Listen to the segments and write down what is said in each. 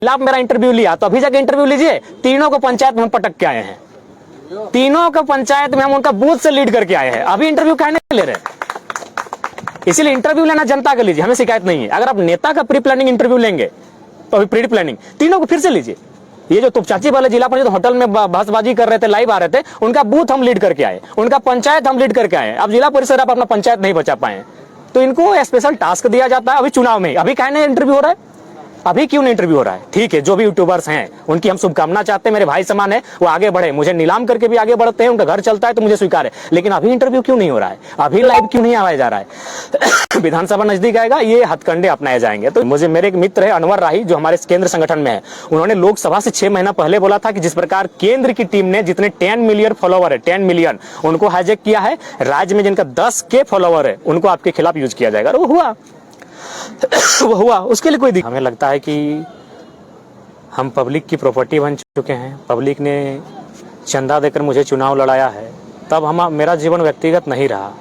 आप मेरा इंटरव्यू लिया तो अभी जाके इंटरव्यू लीजिए। तीनों को पंचायत में हम पटक के आए हैं, तीनों को पंचायत में हम उनका बूथ से लीड करके आए हैं। अभी इंटरव्यू काहे नहीं ले रहे? इसीलिए इंटरव्यू लेना जनता का लीजिए, हमें शिकायत नहीं है। अगर आप नेता का प्री प्लानिंग इंटरव्यू लेंगे तो अभी प्री प्लानिंग तीनों को फिर से लीजिए। ये जो तुपचाची वाले जिला परिषद होटल में बहसबाजी कर रहे थे, लाइव आ रहे थे, उनका बूथ हम लीड करके आए, उनका पंचायत हम लीड करके आए। अब जिला परिषद आप अपना पंचायत नहीं बचा पाए तो इनको स्पेशल टास्क दिया जाता है अभी चुनाव में। अभी काहे नहीं इंटरव्यू हो रहा है? अभी क्यों नहीं इंटरव्यू हो रहा है? ठीक है, जो भी यूट्यूबर्स हैं उनकी हम शुभकामना चाहते हैं, मेरे भाई समान है, वो आगे बढ़े, मुझे नीलाम करके भी आगे बढ़ते हैं, उनका घर चलता है तो मुझे स्वीकार है। लेकिन अभी इंटरव्यू क्यों नहीं हो रहा है? अभी लाइव क्यों नहीं आया जा रहा है? विधानसभा नजदीक आएगा, ये हथकंडे अपनाए जाएंगे। तो मेरे एक मित्र है अनवर राही, जो हमारे केंद्र संगठन में है, उन्होंने लोकसभा से 6 महीना पहले बोला था कि जिस प्रकार केंद्र की टीम ने जितने 10 मिलियन फॉलोवर है, 10 मिलियन उनको हाईजैक किया है, राज्य में जिनका 10K फॉलोवर है उनको आपके खिलाफ यूज किया जाएगा। वो हुआ, उसके लिए कोई दिक्कत? हमें लगता है कि हम पब्लिक की प्रॉपर्टी बन चुके हैं। पब्लिक ने चंदा देकर मुझे चुनाव लड़ाया है, तब मेरा जीवन व्यक्तिगत नहीं रहा।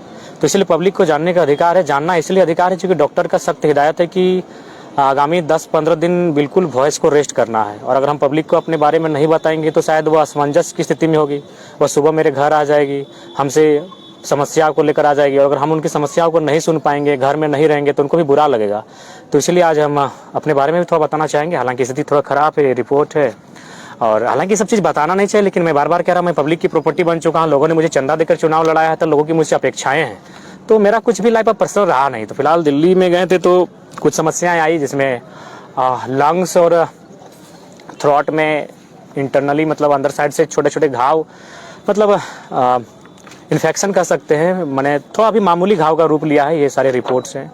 तो इसलिए पब्लिक को जानने का अधिकार है। जानना इसलिए अधिकार है क्योंकि डॉक्टर का सख्त हिदायत है कि आगामी 10-15 दिन बिल्कुल वॉइस को रेस्ट करना है। और अगर हम पब्लिक को अपने बारे में नहीं बताएंगे तो शायद वो असमंजस की स्थिति में होगी। वह सुबह मेरे घर आ जाएगी, हमसे समस्या को लेकर आ जाएगी, और अगर हम उनकी समस्याओं को नहीं सुन पाएंगे, घर में नहीं रहेंगे, तो उनको भी बुरा लगेगा। तो इसलिए आज हम अपने बारे में भी थोड़ा बताना चाहेंगे। हालांकि स्थिति थोड़ा खराब है, रिपोर्ट है, और हालांकि सब चीज़ बताना नहीं चाहिए, लेकिन मैं बार बार कह रहा हूँ, मैं पब्लिक की प्रॉपर्टी बन चुका हूँ। लोगों ने मुझे चंदा देकर चुनाव लड़ाया है, तो लोगों की मुझसे अपेक्षाएं हैं। तो मेरा कुछ भी लाइफ पर पर्सनल रहा नहीं। तो फिलहाल दिल्ली में गए थे तो कुछ समस्याएं आई, जिसमें लंग्स और थ्रोट में इंटरनली, मतलब अंदर साइड से छोटे छोटे घाव, मतलब इन्फेक्शन कर सकते हैं। मैंने थोड़ा अभी मामूली घाव का रूप लिया है, ये सारे रिपोर्ट्स हैं।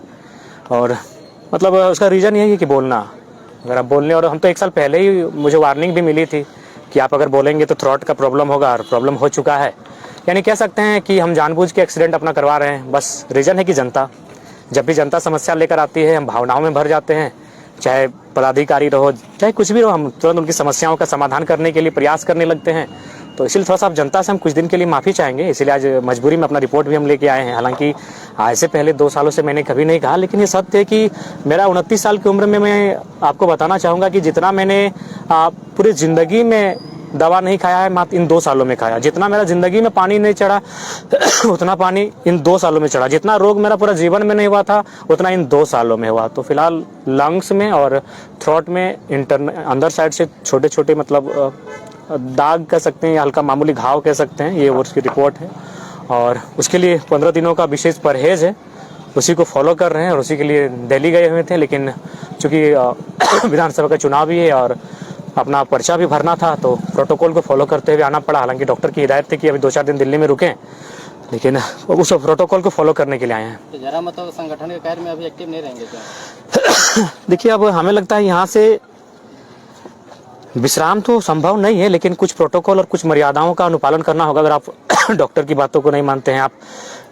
और मतलब उसका रीज़न यही है कि बोलना, अगर आप बोलने, और हम तो 1 साल पहले ही मुझे वार्निंग भी मिली थी कि आप अगर बोलेंगे तो थ्रोट का प्रॉब्लम होगा, और प्रॉब्लम हो चुका है। यानी कह सकते हैं कि हम जानबूझ के एक्सीडेंट अपना करवा रहे हैं। बस रीज़न है कि जनता, जब भी जनता समस्या लेकर आती है, हम भावनाओं में भर जाते हैं। चाहे पदाधिकारी रहो, चाहे कुछ भी रहो, हम तुरंत उनकी समस्याओं का समाधान करने के लिए प्रयास करने लगते हैं। तो इसलिए थोड़ा सा जनता से हम कुछ दिन के लिए माफ़ी चाहेंगे। इसलिए आज मजबूरी में अपना रिपोर्ट भी हम लेके आए हैं। हालांकि आज से पहले 2 सालों से मैंने कभी नहीं कहा, लेकिन ये सत्य है कि मेरा 29 साल की उम्र में मैं आपको बताना चाहूँगा कि जितना मैंने पूरी ज़िंदगी में दवा नहीं खाया है, मात्र इन 2 सालों में खाया। जितना मेरा ज़िंदगी में पानी नहीं चढ़ा उतना पानी इन 2 सालों में चढ़ा। जितना रोग मेरा पूरा जीवन में नहीं हुआ था उतना इन 2 सालों में हुआ। तो फिलहाल लंग्स में और थ्रोट में अंदर साइड से छोटे छोटे, मतलब दाग कह सकते हैं या हल्का मामूली घाव कह सकते हैं, ये उसकी रिपोर्ट है। और उसके लिए 15 दिनों का विशेष परहेज है, उसी को फॉलो कर रहे हैं। और उसी के लिए दिल्ली गए हुए थे, लेकिन चूँकि विधानसभा का चुनाव भी है और अपना पर्चा भी भरना था, तो प्रोटोकॉल को फॉलो करते हुए आना पड़ा। हालांकि डॉक्टर की हिदायत थी कि अभी 2-4 दिन दिल्ली में रुकें, लेकिन उस प्रोटोकॉल को फॉलो करने के लिए आए हैं। तो जरा मतलब संगठन के कार्य में अभी एक्टिव नहीं रहेंगे क्या? देखिए, अब हमें लगता है यहाँ से विश्राम तो संभव नहीं है, लेकिन कुछ प्रोटोकॉल और कुछ मर्यादाओं का अनुपालन करना होगा। अगर आप डॉक्टर की बातों को नहीं मानते हैं, आप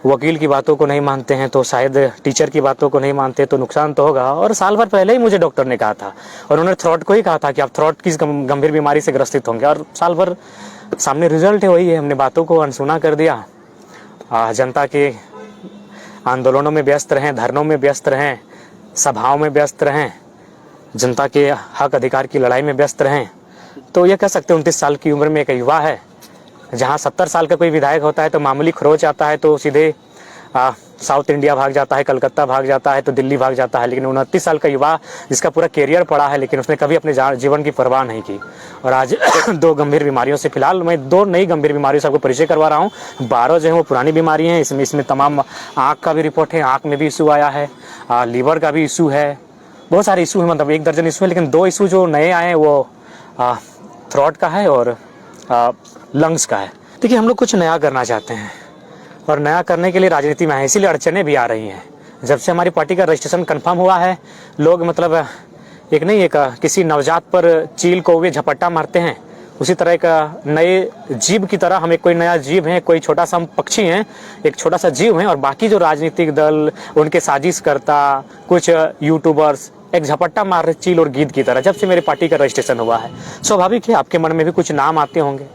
वकील की बातों को नहीं मानते हैं, तो शायद टीचर की बातों को नहीं मानते, तो नुकसान तो होगा। और साल भर पहले ही मुझे डॉक्टर ने कहा था, और उन्होंने थ्रोट को ही कहा था कि आप थ्रोट की गंभीर बीमारी से ग्रसित होंगे। और साल भर सामने रिजल्ट है वही है। हमने बातों को अनसुना कर दिया, जनता के आंदोलनों में व्यस्त रहें, धरनों में व्यस्त रहें, सभाओं में व्यस्त रहें, जनता के हक अधिकार की लड़ाई में व्यस्त रहें। तो ये कह सकते हैं 29 साल की उम्र में एक युवा है। जहाँ 70 साल का कोई विधायक होता है तो मामूली खरोच आता है तो सीधे साउथ इंडिया भाग जाता है, कलकत्ता भाग जाता है, तो दिल्ली भाग जाता है। लेकिन 29 साल का युवा जिसका पूरा कैरियर पड़ा है, लेकिन उसने कभी अपने जीवन की परवाह नहीं की। और आज 2 गंभीर बीमारियों से, फिलहाल मैं 2 नई गंभीर बीमारियों से आपको परिचय करवा रहा हूँ। 12 जो है वो पुरानी बीमारी हैं। इसमें तमाम आँख का भी रिपोर्ट है, आँख में भी इशू आया है, लीवर का भी इशू है, बहुत सारे इशू है, मतलब 1 दर्जन इशू है। लेकिन 2 इशू जो नए आए हैं वो थ्रोट का है और लंग्स का है। देखिए, हम लोग कुछ नया करना चाहते हैं, और नया करने के लिए राजनीति में है, इसीलिए अड़चने भी आ रही हैं। जब से हमारी पार्टी का रजिस्ट्रेशन कंफर्म हुआ है, लोग मतलब एक किसी नवजात पर चील कौवे झपट्टा मारते हैं, उसी तरह एक नए जीव की तरह हम एक कोई नया जीव है, कोई छोटा सा हम पक्षी हैं, एक छोटा सा जीव है। और बाकी जो राजनीतिक दल, उनके साजिशकर्ता, कुछ यूट्यूबर्स एक झपट्टा मार रहे चील और गीद की तरह। जब से मेरी पार्टी का रजिस्ट्रेशन हुआ है, स्वाभाविक है आपके मन में भी कुछ नाम आते होंगे।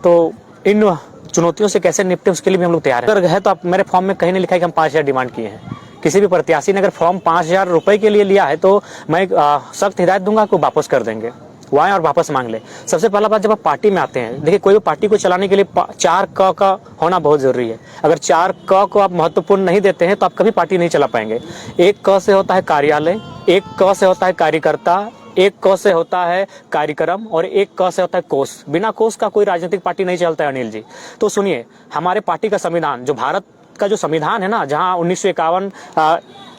तो इन चुनौतियों से कैसे निपटे, उसके लिए भी हम लोग तैयार हैं। अगर है तो आप, मेरे फॉर्म में कहीं नहीं लिखा है कि हम 5,000 डिमांड किए हैं। किसी भी प्रत्याशी ने अगर फॉर्म 5,000 रुपए के लिए लिया है तो मैं सख्त हिदायत दूंगा कि वापस कर देंगे। वो आए और वापस मांग ले। सबसे पहला बात, जब आप पार्टी में आते हैं, देखिए कोई भी पार्टी को चलाने के लिए 4 क का होना बहुत जरूरी है। अगर 4 क को आप महत्वपूर्ण नहीं देते हैं तो आप कभी पार्टी नहीं चला पाएंगे। 1 क से होता है कार्यालय, 1 क से होता है कार्यकर्ता, 1 क से होता है कार्यक्रम और 1 क से होता है कोष। बिना कोष का कोई राजनीतिक पार्टी नहीं चलता है अनिल जी। तो सुनिए, हमारे पार्टी का संविधान, जो भारत का जो संविधान है ना, जहां 1951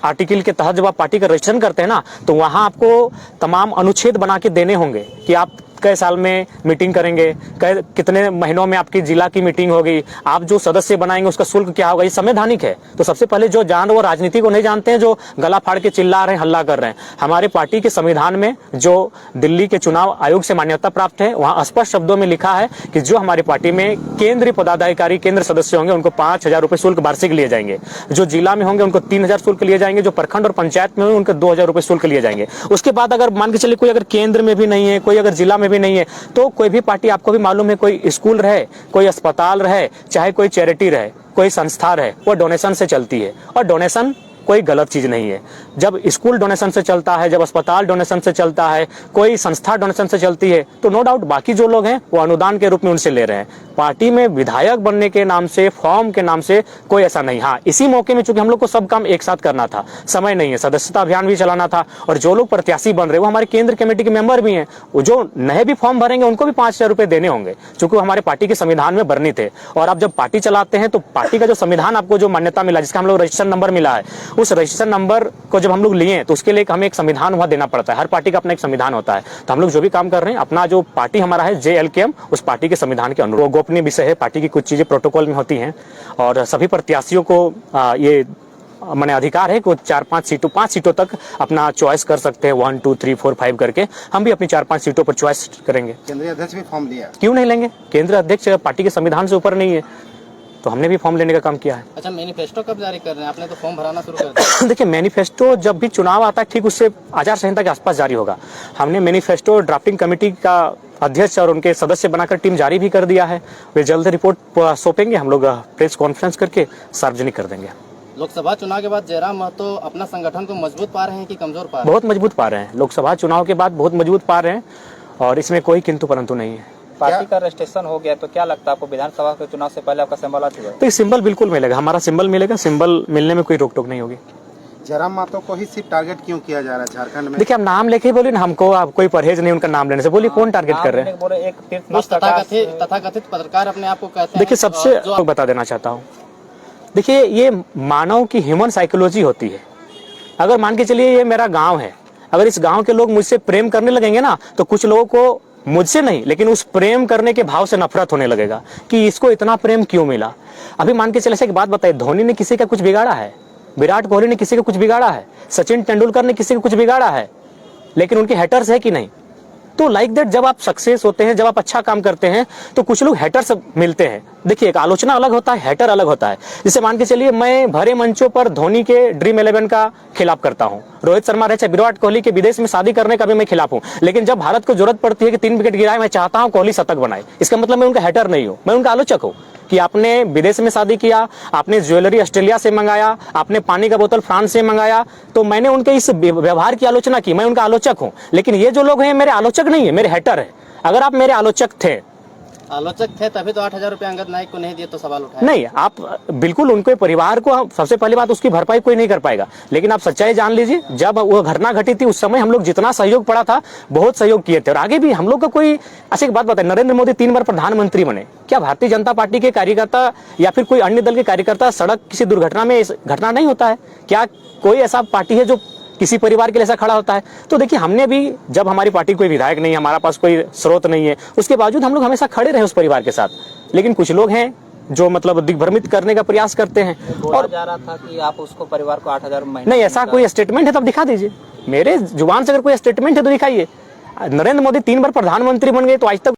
आर्टिकल के तहत जब आप पार्टी का रजिस्ट्रेशन करते हैं ना, तो वहां आपको तमाम अनुच्छेद बना के देने होंगे कि आप कई साल में मीटिंग करेंगे, कितने महीनों में आपकी जिला की मीटिंग होगी, आप जो सदस्य बनाएंगे उसका शुल्क क्या होगा। ये संवैधानिक है। तो सबसे पहले जो जान वो राजनीति को नहीं जानते हैं, जो गला फाड़ के चिल्ला रहे हैं, हल्ला कर रहे हैं। हमारे पार्टी के संविधान में जो दिल्ली के चुनाव आयोग से मान्यता प्राप्त है, वहां स्पष्ट शब्दों में लिखा है कि जो हमारी पार्टी में केंद्रीय पदाधिकारी, केंद्र सदस्य होंगे, उनको 5,000 रुपए शुल्क वार्षिक लिए जाएंगे। जो जिला में होंगे उनको 3,000 शुल्क लिए जाएंगे। जो प्रखंड और पंचायत में होंगे उनको 2,000 रुपए शुल्क लिए जाएंगे। उसके बाद अगर मान के चलिए कोई अगर केंद्र में भी नहीं है, कोई अगर जिला में भी नहीं है, तो कोई भी पार्टी, आपको भी मालूम है, कोई स्कूल रहे, कोई अस्पताल रहे, चाहे कोई चैरिटी रहे, कोई संस्था रहे, वो डोनेशन से चलती है। और डोनेशन कोई गलत चीज नहीं है। जब स्कूल डोनेशन से चलता है, जब अस्पताल डोनेशन से चलता है, कोई संस्था डोनेशन से चलती है, तो नो डाउट बाकी जो लोग हैं वो अनुदान के रूप में उनसे ले रहे हैं। पार्टी में विधायक बनने के नाम से, फॉर्म के नाम से कोई ऐसा नहीं। हाँ, इसी मौके में चूंकि हम लोग को सब काम एक साथ करना था, समय नहीं है, सदस्यता अभियान भी चलाना था, और जो लोग प्रत्याशी बन रहे वो हमारे केंद्र कमेटी के मेंबर भी हैं। वो जो नए भी फॉर्म भरेंगे उनको भी 5,000 रुपए देने होंगे, चूंकि हमारे पार्टी के संविधान में वर्णित है। और आप जब पार्टी चलाते हैं तो पार्टी का जो संविधान आपको जो मान्यता मिला, जिसका हम लोग रजिस्ट्रेशन नंबर मिला है, उस रजिस्ट्रेशन नंबर को जब हम लोग लिए तो उसके लिए हमें एक संविधान वहां देना पड़ता है। हर पार्टी का अपना एक संविधान होता है। तो हम लोग जो भी काम कर रहे हैं, अपना जो पार्टी हमारा है JLKM, उस पार्टी के संविधान के अनुरूप। गोपनीय विषय है, पार्टी की कुछ चीजें प्रोटोकॉल में होती हैं, और सभी प्रत्याशियों को ये मैंने अधिकार है कि 5 सीटों तक अपना चॉइस कर सकते हैं, 1 2 3 4 5 करके। हम भी अपनी 4-5 सीटों पर चॉइस करेंगे। केंद्रीय अध्यक्ष भी फॉर्म लिया, क्यों नहीं लेंगे? केंद्रीय अध्यक्ष पार्टी के संविधान से ऊपर नहीं है, तो हमने भी फॉर्म लेने का काम किया है। अच्छा, मैनिफेस्टो कब जारी कर रहे हैं? आपने तो फॉर्म भराना शुरू कर दिया। देखिए, मैनिफेस्टो जब भी चुनाव आता है ठीक उससे आचार संहिता के आसपास जारी होगा। हमने मैनिफेस्टो ड्राफ्टिंग कमेटी का अध्यक्ष और उनके सदस्य बनाकर टीम जारी भी कर दिया है। वे जल्द रिपोर्ट सौंपेंगे, हम लोग प्रेस कॉन्फ्रेंस करके सार्वजनिक कर देंगे। लोकसभा चुनाव के बाद जयराम महतो अपना संगठन को मजबूत पा रहे हैं कि कमजोर पा रहे हैं? बहुत मजबूत पा रहे हैं। लोकसभा चुनाव के बाद बहुत मजबूत पा रहे हैं, और इसमें कोई किंतु परंतु नहीं है। पार्टी का रजिस्ट्रेशन हो गया तो क्या लगता है आपको, विधानसभा के चुनाव से पहले आपका सिंबल आ चुका है? तो ये सिंबल बिल्कुल मिलेगा, हमारा सिंबल मिलेगा। सिंबल मिलने में कोई रोक टोक नहीं होगी। जयराम महतो को ही सिर्फ टारगेट क्यों किया जा रहा है झारखंड में? देखिए, आप नाम लेके ही बोलिए ना, हमको आप कोई परहेज नहीं उनका नाम लेने से। बोलिए कौन टारगेट कर रहे हैं? कुछ तथाकथित पत्रकार अपने आप को कहते हैं। देखिए, सबसे बता देना चाहता हूँ, देखिए ये मानव की ह्यूमन साइकोलॉजी होती है। अगर मान के चलिए ये मेरा गांव है, अगर इस गांव के लोग मुझसे प्रेम करने लगेंगे ना, तो कुछ लोगों को मुझसे नहीं लेकिन उस प्रेम करने के भाव से नफरत होने लगेगा कि इसको इतना प्रेम क्यों मिला। अभी मान के चले एक बात बताइए, धोनी ने किसी का कुछ बिगाड़ा है? विराट कोहली ने किसी का कुछ बिगाड़ा है? सचिन तेंदुलकर ने किसी का कुछ बिगाड़ा है? लेकिन उनके हेटर्स है कि नहीं? तो लाइक दैट, जब आप सक्सेस होते हैं, जब आप अच्छा काम करते हैं, तो कुछ लोग हेटर्स मिलते हैं। देखिए, एक आलोचना अलग होता है, हेटर अलग होता है। जैसे मान के चलिए मैं भरे मंचों पर धोनी के ड्रीम 11 का खिलाफ करता हूं, रोहित शर्मा रहे चाहे विराट कोहली के विदेश में शादी करने का भी मैं खिलाफ हूं। लेकिन जब भारत को जरूरत पड़ती है कि 3 विकेट गिराए, मैं चाहता हूं कोहली शतक बनाए। इसका मतलब मैं उनका हेटर नहीं हूं, मैं उनका आलोचक हूं। कि आपने विदेश में शादी किया, आपने ज्वेलरी ऑस्ट्रेलिया से मंगाया, आपने पानी का बोतल फ्रांस से मंगाया, तो मैंने उनके इस व्यवहार की आलोचना की, मैं उनका आलोचक हूं। लेकिन ये जो लोग हैं मेरे आलोचक नहीं है, मेरे हेटर है। अगर आप मेरे आलोचक थे तभी तो 8,000 रुपए अंगद नायक को नहीं दिए तो सवाल उठाया। नहीं, आप बिल्कुल उनके परिवार को, सबसे पहली बात उसकी भरपाई कोई नहीं कर पाएगा। लेकिन आप सच्चाई जान लीजिए, जब वो घटना घटी थी उस समय हम लोग जितना सहयोग पड़ा था, बहुत सहयोग किए थे। और आगे भी हम लोग का कोई ऐसी बात बताए, नरेंद्र मोदी 3 बार प्रधानमंत्री बने, क्या भारतीय जनता पार्टी के कार्यकर्ता या फिर कोई अन्य दल के कार्यकर्ता सड़क किसी दुर्घटना में घटना नहीं होता है? क्या कोई ऐसा पार्टी है जो किसी परिवार के लिए ऐसा खड़ा होता है? तो देखिए, हमने भी, जब हमारी पार्टी कोई विधायक नहीं है, हमारा पास कोई स्रोत नहीं है, उसके बावजूद हम लोग हमेशा खड़े रहे उस परिवार के साथ। लेकिन कुछ लोग हैं जो मतलब दिग्भ्रमित करने का प्रयास करते हैं। और जा रहा था कि आप उसको परिवार को 8,000 महीने, नहीं, ऐसा कोई स्टेटमेंट है तो आप दिखा दीजिए। मेरे जुबान से अगर कोई स्टेटमेंट है तो दिखाइए। नरेंद्र मोदी 3 बार प्रधानमंत्री बन गए तो आज तक